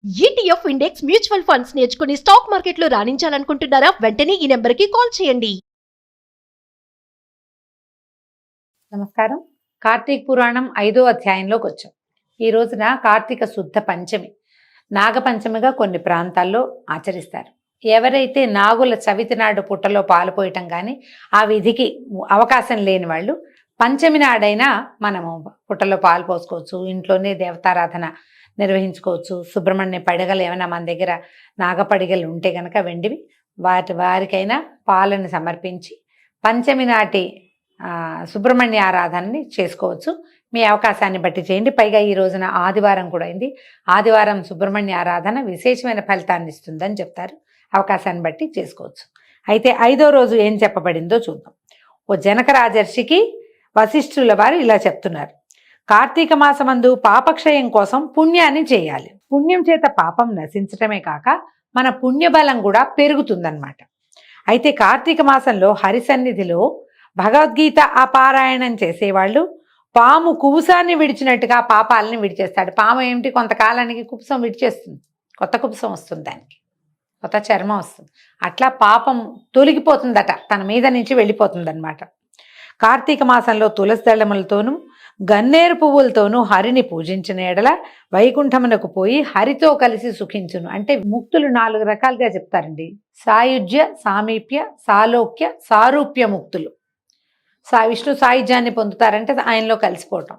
ETF index mutual funds నేర్చుకుని stock మార్కెట్లో రాణించాలనుకుంటున్నారా? వెంటనే ఈ నెంబర్కి కాల్ చేయండి. నమస్కారం. కార్తీక పురాణం 5వ అధ్యాయంలోకి వచ్చాం. ఈ రోజున కార్తీక శుద్ధ పంచమి, నాగపంచమిగా కొన్ని ప్రాంతాల్లో ఆచరిస్తారు. ఎవరైతే నాగుల చవితి నాడు పుట్టలో పాలు పోయటం కానీ ఆ విధికి అవకాశం లేని వాళ్ళు పంచమి నాడైనా మనము పుట్టలో పాలు పోసుకోవచ్చు, ఇంట్లోనే దేవతారాధన నిర్వహించుకోవచ్చు. సుబ్రహ్మణ్య పడగలు ఏమైనా మన దగ్గర నాగపడిగలు ఉంటే కనుక వెండివి వారికైనా పాలను సమర్పించి పంచమి నాటి సుబ్రహ్మణ్య ఆరాధనని చేసుకోవచ్చు. మీ అవకాశాన్ని బట్టి చేయండి. పైగా ఈ రోజున ఆదివారం కూడా అయింది. ఆదివారం సుబ్రహ్మణ్య ఆరాధన విశేషమైన ఫలితాన్ని ఇస్తుందని చెప్తారు. అవకాశాన్ని బట్టి చేసుకోవచ్చు. అయితే 5వ రోజు ఏం చెప్పబడిందో చూద్దాం. ఓ జనక రాజర్షికి వశిష్ఠుల వారు ఇలా చెప్తున్నారు. కార్తీక మాసమందు పాపక్షయం కోసం పుణ్యాన్ని చేయాలి. పుణ్యం చేత పాపం నశించటమే కాక మన పుణ్యబలం కూడా పెరుగుతుందన్నమాట. అయితే కార్తీక మాసంలో హరిసన్నిధిలో భగవద్గీత పారాయణం చేసేవాళ్ళు పాము కుబుసాన్ని విడిచినట్టుగా పాపాలని విడిచేస్తాడు. పాము ఏమిటి, కొంతకాలానికి కుబుసం విడిచేస్తుంది, కొత్త కుబుసం వస్తుంది, దానికి కొత్త చర్మం వస్తుంది. అట్లా పాపం తొలగిపోతుందట, తన మీద నుంచి వెళ్ళిపోతుందన్నమాట. కార్తీక మాసంలో తులసి దళములతోనూ గన్నేరు పువ్వులతోనూ హరిని పూజించిన ఎడల వైకుంఠమునకు పోయి హరితో కలిసి సుఖించును. అంటే ముక్తులు 4 రకాలుగా చెప్తారండి. సాయుజ్య, సామీప్య, సాలోక్య, సారూప్య ముక్తులు. విష్ణు సాయుధ్యాన్ని పొందుతారంటే ఆయనలో కలిసిపోవటం.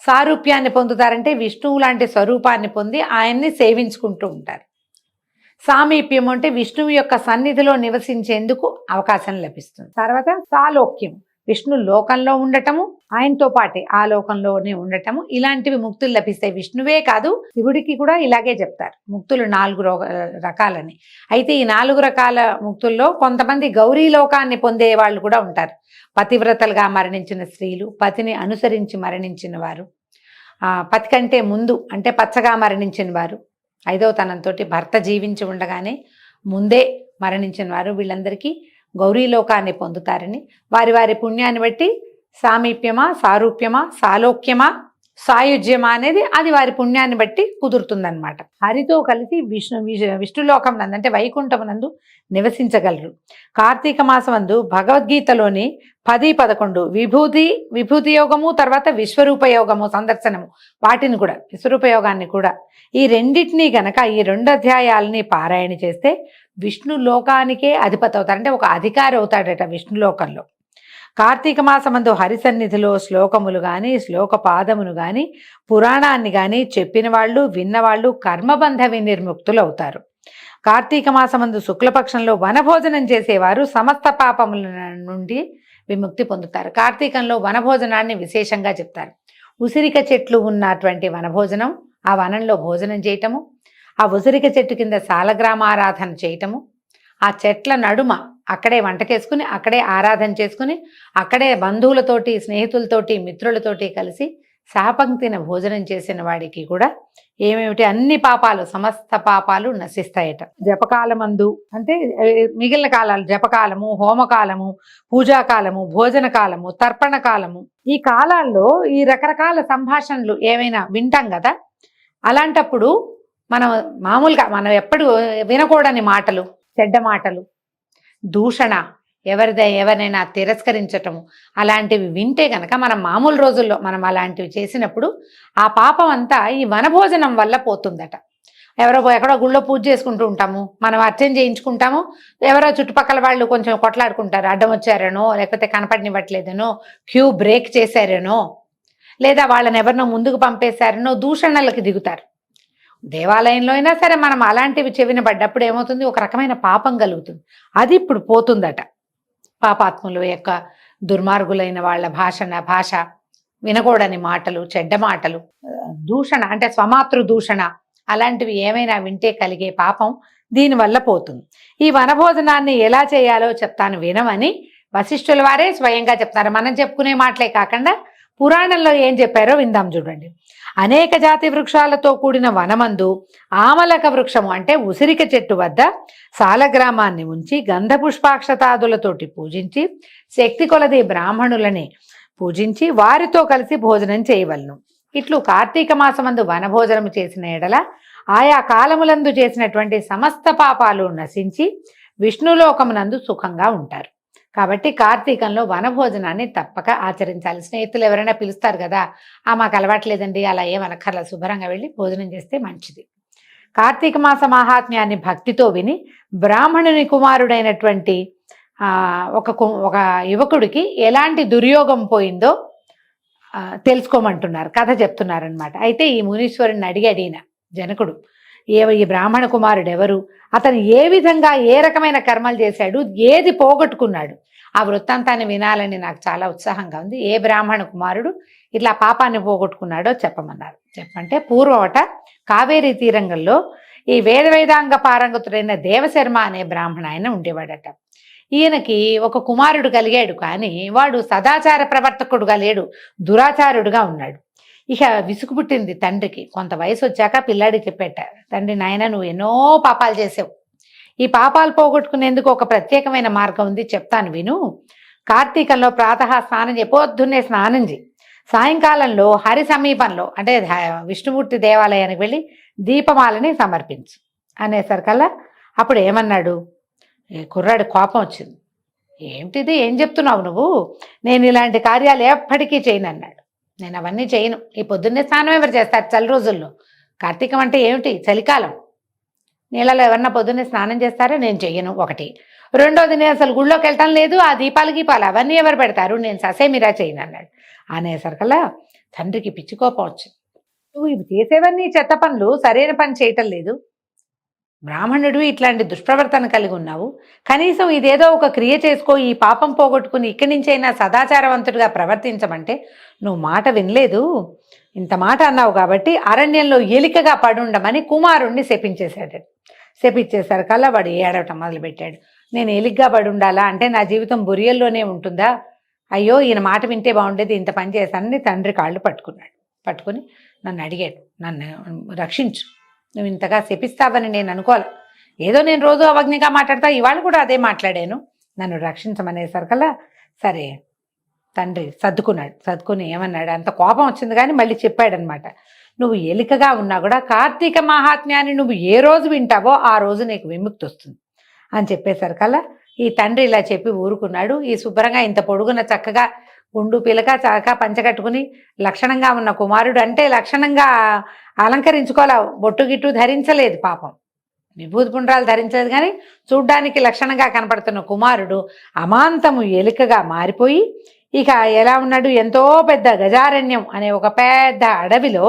సారూప్యాన్ని పొందుతారంటే విష్ణువు లాంటి స్వరూపాన్ని పొంది ఆయన్ని సేవించుకుంటూ ఉంటారు. సామీప్యం అంటే విష్ణువు యొక్క సన్నిధిలో నివసించేందుకు అవకాశం లభిస్తుంది. తర్వాత సాలోక్యం, విష్ణు లోకంలో ఉండటము, ఆయనతో పాటే ఆ లోకంలోనే ఉండటము, ఇలాంటివి ముక్తులు లభిస్తాయి. విష్ణువే కాదు, శివుడికి కూడా ఇలాగే చెప్తారు ముక్తులు 4 రకాలని. అయితే ఈ 4 రకాల ముక్తుల్లో కొంతమంది గౌరీ లోకాన్ని పొందే వాళ్ళు కూడా ఉంటారు. పతివ్రతలుగా మరణించిన స్త్రీలు, పతిని అనుసరించి మరణించిన వారు, పతి కంటే ముందు అంటే పచ్చగా మరణించిన వారు, 5వ తనంతో భర్త జీవించి ఉండగానే ముందే మరణించిన వారు, వీళ్ళందరికీ గౌరీలోకాన్ని పొందుతారని, వారి వారి పుణ్యాన్ని బట్టి సామీప్యమా, సారూప్యమా, సాలోక్యమా, సాయుజ్యమా అనేది అది వారి పుణ్యాన్ని బట్టి కుదురుతుందన్నమాట. హరితో కలిసి విష్ణులోకం నందు అంటే వైకుంఠమునందు నివసించగలరు. కార్తీక మాసమందు భగవద్గీతలోని 10, 11 విభూతి యోగము, తర్వాత విశ్వరూప యోగము సందర్శనము, వాటిని కూడా విశ్వరూప యోగాన్ని కూడా ఈ రెండింటినీ గనక ఈ 2 అధ్యాయాలని పారాయణ చేస్తే విష్ణు లోకానికే అధిపతి అవుతాడు. అంటే ఒక అధికారి అవుతాడట విష్ణులోకంలో. కార్తీక మాసమందు హరిసన్నిధిలో శ్లోకములు కానీ శ్లోక పాదమును కానీ పురాణాన్ని కానీ చెప్పిన వాళ్ళు విన్నవాళ్ళు కర్మబంధ వినిర్ముక్తులు అవుతారు. కార్తీక మాసమందు శుక్లపక్షంలో వనభోజనం చేసేవారు సమస్త పాపముల నుండి విముక్తి పొందుతారు. కార్తీకంలో వనభోజనాన్ని విశేషంగా చెప్తారు. ఉసిరిక చెట్లు ఉన్నటువంటి వనభోజనం, ఆ వనంలో భోజనం చేయటము, ఆ ఉసిరిక చెట్టు కింద సాలగ్రామారాధన చేయటము, ఆ చెట్ల నడుమ అక్కడే వంటకేసుకుని అక్కడే ఆరాధన చేసుకుని అక్కడే బంధువులతోటి, స్నేహితులతోటి, మిత్రులతోటి కలిసి సహపంక్తిన భోజనం చేసిన వాడికి కూడా ఏమేమిటి అన్ని పాపాలు, సమస్త పాపాలు నశిస్తాయట. జపకాలమందు అంటే మిగిలిన కాలాలు, జపకాలము, హోమకాలము, పూజాకాలము, భోజన కాలము, తర్పణ కాలము, ఈ కాలాల్లో ఈ రకరకాల సంభాషణలు ఏమైనా వింటాం కదా. అలాంటప్పుడు మనం ఎప్పుడు వినకూడని మాటలు, చెడ్డ మాటలు, దూషణ, ఎవరినైనా తిరస్కరించటము, అలాంటివి వింటే కనుక మనం మామూలు రోజుల్లో మనం అలాంటివి చేసినప్పుడు ఆ పాపం అంతా ఈ వనభోజనం వల్ల పోతుందట. ఎక్కడో గుళ్ళో పూజ చేసుకుంటూ ఉంటాము, మనం అర్చన చేయించుకుంటాము, ఎవరో చుట్టుపక్కల వాళ్ళు కొంచెం కొట్లాడుకుంటారు, అడ్డం వచ్చారనో, లేకపోతే కనపడినివ్వట్లేదనో, క్యూ బ్రేక్ చేశారనో, లేదా వాళ్ళని ఎవరినో ముందుకు పంపేశారనో దూషణలకి దిగుతారు. దేవాలయంలో అయినా సరే మనం అలాంటివి చెవిన పడ్డప్పుడు ఏమవుతుంది, ఒక రకమైన పాపం కలుగుతుంది. అది ఇప్పుడు పోతుందట. పాపాత్ముల యొక్క దుర్మార్గులైన వాళ్ళ భాష, వినకూడని మాటలు, చెడ్డ మాటలు, దూషణ అంటే స్వమాతృ దూషణ, అలాంటివి ఏమైనా వింటే కలిగే పాపం దీనివల్ల పోతుంది. ఈ వనభోజనాన్ని ఎలా చేయాలో చెప్తాను వినమని వశిష్ఠుల వారే స్వయంగా చెప్తారు. మనం చెప్పుకునే మాటలే కాకుండా పురాణంలో ఏం చెప్పారో విందాం చూడండి. అనేక జాతి వృక్షాలతో కూడిన వనమందు ఆమలక వృక్షము అంటే ఉసిరిక చెట్టు వద్ద సాలగ్రామాన్ని ఉంచి గంధ పుష్పాక్షతాదులతోటి పూజించి శక్తి కొలది బ్రాహ్మణులని పూజించి వారితో కలిసి భోజనం చేయవలను. ఇట్లు కార్తీక మాసమందు వనభోజనం చేసిన ఎడల ఆయా కాలములందు చేసినటువంటి సమస్త పాపాలు నశించి విష్ణులోకమునందు సుఖంగా ఉంటారు. కాబట్టి కార్తీకంలో వనభోజనాన్ని తప్పక ఆచరించాలి. స్నేహితులు ఎవరైనా పిలుస్తారు కదా, మాకు అలవాట్లేదండి, అలా ఏమనక్కర్లా, శుభ్రంగా వెళ్ళి భోజనం చేస్తే మంచిది. కార్తీక మాస మాహాత్మ్యాన్ని భక్తితో విని బ్రాహ్మణుని కుమారుడైనటువంటి ఒక యువకుడికి ఎలాంటి దుర్యోగం పోయిందో తెలుసుకోమంటున్నారు, కథ చెప్తున్నారనమాట. అయితే ఈ మునీశ్వరుని అడిగిన జనకుడు, ఈ బ్రాహ్మణ కుమారుడు ఎవరు, అతను ఏ విధంగా ఏ రకమైన కర్మలు చేశాడు, ఏది పోగొట్టుకున్నాడు, ఆ వృత్తాంతాన్ని వినాలని నాకు చాలా ఉత్సాహంగా ఉంది. ఏ బ్రాహ్మణ కుమారుడు ఇట్లా పాపాన్ని పోగొట్టుకున్నాడో చెప్పమన్నారు. చెప్పంటే పూర్వవట కావేరీ తీరంగంలో ఈ వేదాంగ పారంగతుడైన దేవశర్మ అనే బ్రాహ్మణ ఆయన ఉండేవాడట. ఈయనకి ఒక కుమారుడు కలిగాడు, కానీ వాడు సదాచార ప్రవర్తకుడుగా లేడు, దురాచారుడుగా ఉన్నాడు. ఇక విసుగు పుట్టింది తండ్రికి. కొంత వయసు వచ్చాక పిల్లాడికి చెప్పేట, తండ్రి నాయన నువ్వు ఎన్నో పాపాలు చేసావు, ఈ పాపాలు పోగొట్టుకునేందుకు ఒక ప్రత్యేకమైన మార్గం ఉంది, చెప్తాను విను. కార్తీకంలో ప్రాతः స్నానం చేయి, పొద్దున్నే స్నానం చేయి, సాయంకాలంలో హరి సమీపంలో అంటే విష్ణుమూర్తి దేవాలయానికి వెళ్ళి దీపమాలని సమర్పించు అనేసరికల్లా అప్పుడు ఏమన్నాడు, కుర్రాడి కోపం వచ్చింది. ఏమిటిది, ఏం చెప్తున్నావు నువ్వు, నేను ఇలాంటి కార్యాలు ఎప్పటికీ చేయను అన్నాడు. నేను అవన్నీ చేయను, ఈ పొద్దున్నే స్నానం ఎవరు చేస్తారు చలి రోజుల్లో, కార్తీకం అంటే ఏమిటి చలికాలం, నీళ్ళలో ఎవరన్నా పొద్దున్నే స్నానం చేస్తారో, నేను చెయ్యను ఒకటి. రెండోది, నేను అసలు గుళ్ళోకి వెళ్ళటం లేదు, ఆ దీపాలు గీపాలు అవన్నీ ఎవరు పెడతారు, నేను ససేమిరా చేయను అన్నాడు. అనేసరికల్లా తండ్రికి పిచ్చి కోపం వచ్చింది. నువ్వు ఇవి చేసేవన్నీ చెత్త పనులు, సరైన పని చేయటం లేదు, బ్రాహ్మణుడు ఇట్లాంటి దుష్ప్రవర్తన కలిగి ఉన్నావు, కనీసం ఇదేదో ఒక క్రియ చేసుకో, ఈ పాపం పోగొట్టుకుని ఇక్కడి నుంచైనా సదాచారవంతుడిగా ప్రవర్తించమంటే నువ్వు మాట వినలేదు, ఇంత మాట అన్నావు కాబట్టి అరణ్యంలో ఎలికగా పడుండమని కుమారుణ్ణి శపించేశాడు. శపించేసరికల్లా వాడు ఏడవటం మొదలుపెట్టాడు. నేను ఎలిగ్గా పడి ఉండాలా, అంటే నా జీవితం బొరియల్లోనే ఉంటుందా, అయ్యో ఈయన మాట వింటే బాగుండేది, ఇంత పని చేశానని తండ్రి కాళ్ళు పట్టుకున్నాడు. పట్టుకుని నన్ను అడిగాడు, నన్ను రక్షించు, నువ్వు ఇంతగా శపిస్తావని నేను అనుకోవాలి, ఏదో నేను రోజు అవజ్ఞగా మాట్లాడతా, ఇవాళ కూడా అదే మాట్లాడాను, నన్ను రక్షించమనేసరికల్లా సరే తండ్రి సర్దుకున్నాడు. సర్దుకుని ఏమన్నాడు, అంత కోపం వచ్చింది కానీ మళ్ళీ చెప్పాడనమాట, నువ్వు ఎలికగా ఉన్నా కూడా కార్తీక మహాత్మ్యాన్ని నువ్వు ఏ రోజు వింటావో ఆ రోజు నీకు విముక్తి వస్తుంది అని చెప్పేసరికల్లా ఈ తండ్రి ఇలా చెప్పి ఊరుకున్నాడు. ఈ శుభ్రంగా ఇంత పొడుగున చక్కగా గుండు పిలక చక్కగా పంచకట్టుకుని లక్షణంగా ఉన్న కుమారుడు, అంటే లక్షణంగా అలంకరించుకోవాలా, బొట్టు గిట్టు ధరించలేదు పాపం, విభూతి పుండ్రాలు ధరించలేదు, కానీ చూడ్డానికి లక్షణంగా కనపడుతున్న కుమారుడు అమాంతము ఎలుకగా మారిపోయి ఇక ఎలా ఉన్నాడు, ఎంతో పెద్ద గజారణ్యం అనే ఒక పెద్ద అడవిలో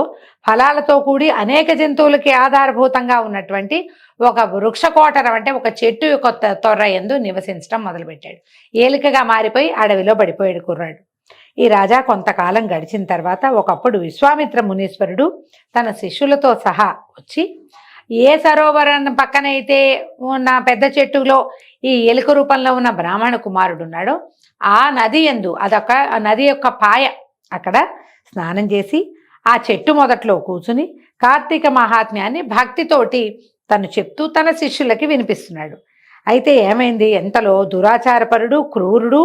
ఫలాలతో కూడి అనేక జంతువులకి ఆధారభూతంగా ఉన్నటువంటి ఒక వృక్షకోటరం అంటే ఒక చెట్టు యొక్క తొర్ర యందు నివసించడం మొదలుపెట్టాడు. ఏలికగా మారిపోయి అడవిలో పడిపోయాడు కుర్రాడు. ఈ రాజా కొంతకాలం గడిచిన తర్వాత ఒకప్పుడు విశ్వామిత్ర మునీశ్వరుడు తన శిష్యులతో సహా వచ్చి ఏ సరోవరం పక్కనైతే ఉన్న పెద్ద చెట్టులో ఈ ఎలుక రూపంలో ఉన్న బ్రాహ్మణ కుమారుడు ఉన్నాడో ఆ నది యందు, అదొక నది యొక్క పాయ, అక్కడ స్నానం చేసి ఆ చెట్టు మొదట్లో కూర్చుని కార్తీక మహాత్మ్యాన్ని భక్తితోటి తను చెప్తూ తన శిష్యులకి వినిపిస్తున్నాడు. అయితే ఏమైంది, ఎంతలో దురాచారపరుడు, క్రూరుడు,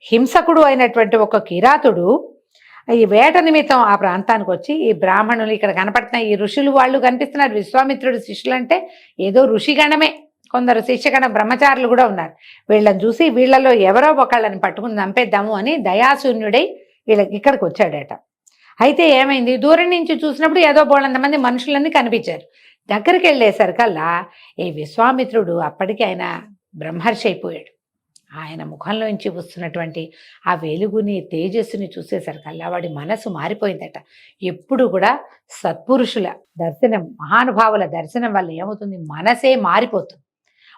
హింసకుడు అయినటువంటి ఒక కిరాతుడు ఈ వేట నిమిత్తం ఆ ప్రాంతానికి వచ్చి ఈ బ్రాహ్మణులు ఇక్కడ కనపడుతున్న ఈ ఋషులు వాళ్ళు కనిపిస్తున్నారు, విశ్వామిత్రుడు శిష్యులు అంటే ఏదో ఋషిగణమే, కొందరు శిష్యగణ బ్రహ్మచారులు కూడా ఉన్నారు. వీళ్ళని చూసి వీళ్ళలో ఎవరో ఒకళ్ళని పట్టుకుని చంపేద్దాము అని దయాశూన్యుడై వీళ్ళకి ఇక్కడికి వచ్చాడట. అయితే ఏమైంది, దూరం నుంచి చూసినప్పుడు ఏదో బోళ్ళంతమంది మనుషులన్నీ కనిపించారు. దగ్గరికి వెళ్ళేసరికల్లా ఈ విశ్వామిత్రుడు అప్పటికి ఆయన బ్రహ్మర్షి అయిపోయాడు. ఆయన ముఖంలోంచి వస్తున్నటువంటి ఆ వెలుగుని తేజస్సుని చూసేసరికల్లా వాడి మనసు మారిపోయిందట. ఎప్పుడు కూడా సత్పురుషుల దర్శనం, మహానుభావుల దర్శనం వల్ల ఏమవుతుంది, మనసే మారిపోతుంది.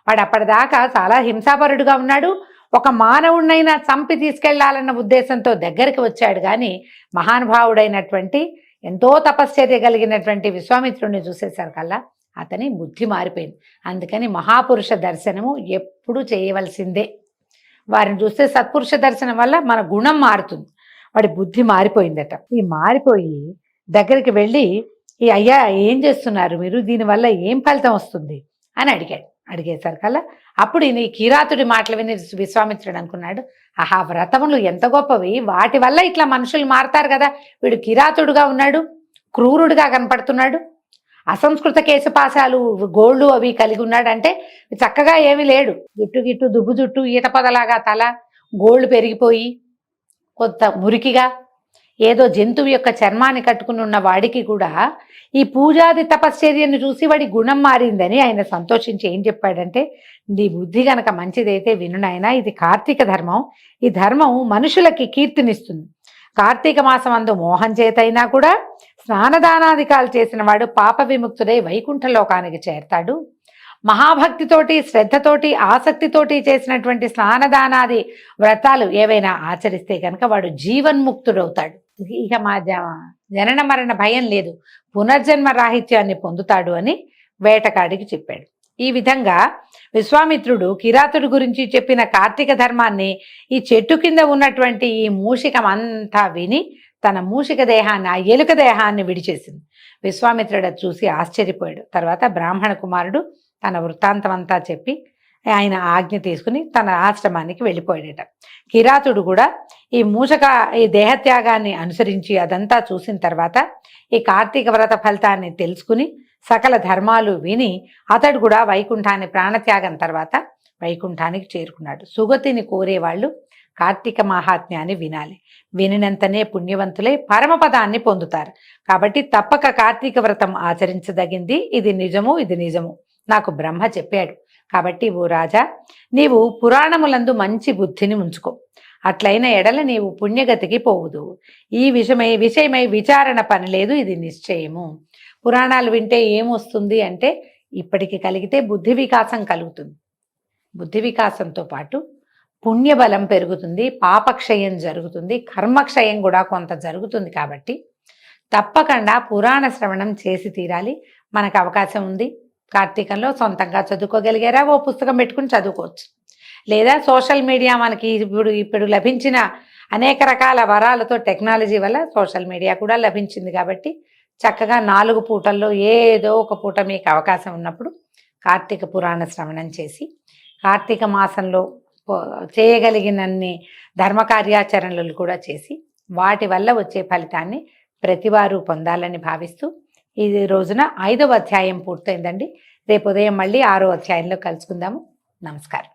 వాడు అప్పటిదాకా చాలా హింసాపరుడుగా ఉన్నాడు, ఒక మానవుడినైనా చంపి తీసుకెళ్లాలన్న ఉద్దేశంతో దగ్గరికి వచ్చాడు, కానీ మహానుభావుడైనటువంటి ఎంతో తపశ్చర్య కలిగినటువంటి విశ్వామిత్రుడిని చూసేసరికల్లా అతని బుద్ధి మారిపోయింది. అందుకని మహాపురుష దర్శనము ఎప్పుడు చేయవలసిందే. వారిని చూస్తే సత్పురుష దర్శనం వల్ల మన గుణం మారుతుంది. వాడి బుద్ధి మారిపోయిందట. ఈ మారిపోయి దగ్గరికి వెళ్ళి, ఈ అయ్యా ఏం చేస్తున్నారు మీరు, దీనివల్ల ఏం ఫలితం వస్తుంది అని అడిగాడు. అడిగేసరికల్లా అప్పుడు ఈ కిరాతుడి మాటలు విని విశ్వామిత్రుడు అనుకున్నాడు, ఆహా వ్రతములు ఎంత గొప్పవి, వాటి వల్ల ఇట్లా మనుషులు మారుతారు కదా, వీడు కిరాతుడుగా ఉన్నాడు, క్రూరుడుగా కనపడుతున్నాడు, అసంస్కృత కేశపాశాలు గోళ్ళు అవి కలిగి ఉన్నాడంటే చక్కగా ఏమీ లేడు. జుట్టు గిట్టు దుబ్బు జుట్టు ఈత పొదలాగా తల, గోళ్ళు పెరిగిపోయి కొంత మురికిగా ఏదో జంతువు యొక్క చర్మాన్ని కట్టుకుని ఉన్న వాడికి కూడా ఈ పూజాది తపశ్చర్యను చూసి వాడి గుణం మారిందని ఆయన సంతోషించి ఏం చెప్పాడంటే, నీ బుద్ధి గనక మంచిదైతే విను నాయనా, ఇది కార్తీక ధర్మం. ఈ ధర్మం మనుషులకి కీర్తినిస్తుంది. కార్తీక మాసం అందు మోహం చేతైనా కూడా స్నానదానాదికాలు చేసిన వాడు పాప విముక్తుడై వైకుంఠ లోకానికి చేరతాడు. మహాభక్తితోటి, శ్రద్ధతోటి, ఆసక్తితోటి చేసినటువంటి స్నానదానాది వ్రతాలు ఏవైనా ఆచరిస్తే కనుక వాడు జీవన్ముక్తుడవుతాడు. ఇక మా జనన మరణ భయం లేదు, పునర్జన్మ రాహిత్యాన్ని పొందుతాడు అని వేటకాడికి చెప్పాడు. ఈ విధంగా విశ్వామిత్రుడు కిరాతుడి గురించి చెప్పిన కార్తీక ధర్మాన్ని ఈ చెట్టు కింద ఉన్నటువంటి ఈ మూషికం అంతా విని తన మూషిక దేహాన్ని, ఆ ఎలుక దేహాన్ని విడిచేసింది. విశ్వామిత్రుడు చూసి ఆశ్చర్యపోయాడు. తర్వాత బ్రాహ్మణ కుమారుడు తన వృత్తాంతం అంతా చెప్పి ఆయన ఆజ్ఞ తీసుకుని తన ఆశ్రమానికి వెళ్ళిపోయాడట. కిరాతుడు కూడా ఈ దేహత్యాగాన్ని అనుసరించి అదంతా చూసిన తర్వాత ఈ కార్తీక వ్రత ఫలితాన్ని తెలుసుకుని సకల ధర్మాలు విని అతడు కూడా వైకుంఠాన్ని ప్రాణత్యాగం తర్వాత వైకుంఠానికి చేరుకున్నాడు. సుగతిని కోరేవాళ్ళు కార్తీక మహాత్మ్యాన్ని వినాలి. వినినంతనే పుణ్యవంతులై పరమపదాన్ని పొందుతారు. కాబట్టి తప్పక కార్తీక వ్రతం ఆచరించదగింది. ఇది నిజము, ఇది నిజము, నాకు బ్రహ్మ చెప్పాడు. కాబట్టి ఓ రాజా, నీవు పురాణములందు మంచి బుద్ధిని ఉంచుకో. అట్లయిన ఎడల నీవు పుణ్యగతికి పోవుదు. ఈ విషయమై విచారణ పని లేదు, ఇది నిశ్చయము. పురాణాలు వింటే ఏమొస్తుంది అంటే, ఇప్పటికి కలిగితే బుద్ధి వికాసం కలుగుతుంది. బుద్ధి వికాసంతో పాటు పుణ్యబలం పెరుగుతుంది, పాపక్షయం జరుగుతుంది, కర్మక్షయం కూడా కొంత జరుగుతుంది. కాబట్టి తప్పకుండా పురాణ శ్రవణం చేసి తీరాలి. మనకు అవకాశం ఉంది. కార్తీకంలో సొంతంగా చదువుకోగలిగారా ఓ పుస్తకం పెట్టుకుని చదువుకోవచ్చు. లేదా సోషల్ మీడియా మనకి ఇప్పుడు లభించిన అనేక రకాల వరాలతో టెక్నాలజీ వల్ల సోషల్ మీడియా కూడా లభించింది. కాబట్టి చక్కగా 4 పూటల్లో ఏదో ఒక పూట మీకు అవకాశం ఉన్నప్పుడు కార్తీక పురాణ శ్రవణం చేసి కార్తీక మాసంలో చేయగలిగినన్ని ధర్మకార్యాచరణలు కూడా చేసి వాటి వల్ల వచ్చే ఫలితాన్ని ప్రతివారు పొందాలని భావిస్తూ ఈ రోజున 5వ అధ్యాయం పూర్తయిందండి. రేపు ఉదయం మళ్ళీ 6వ అధ్యాయంలో కలుసుకుందాము. నమస్కారం.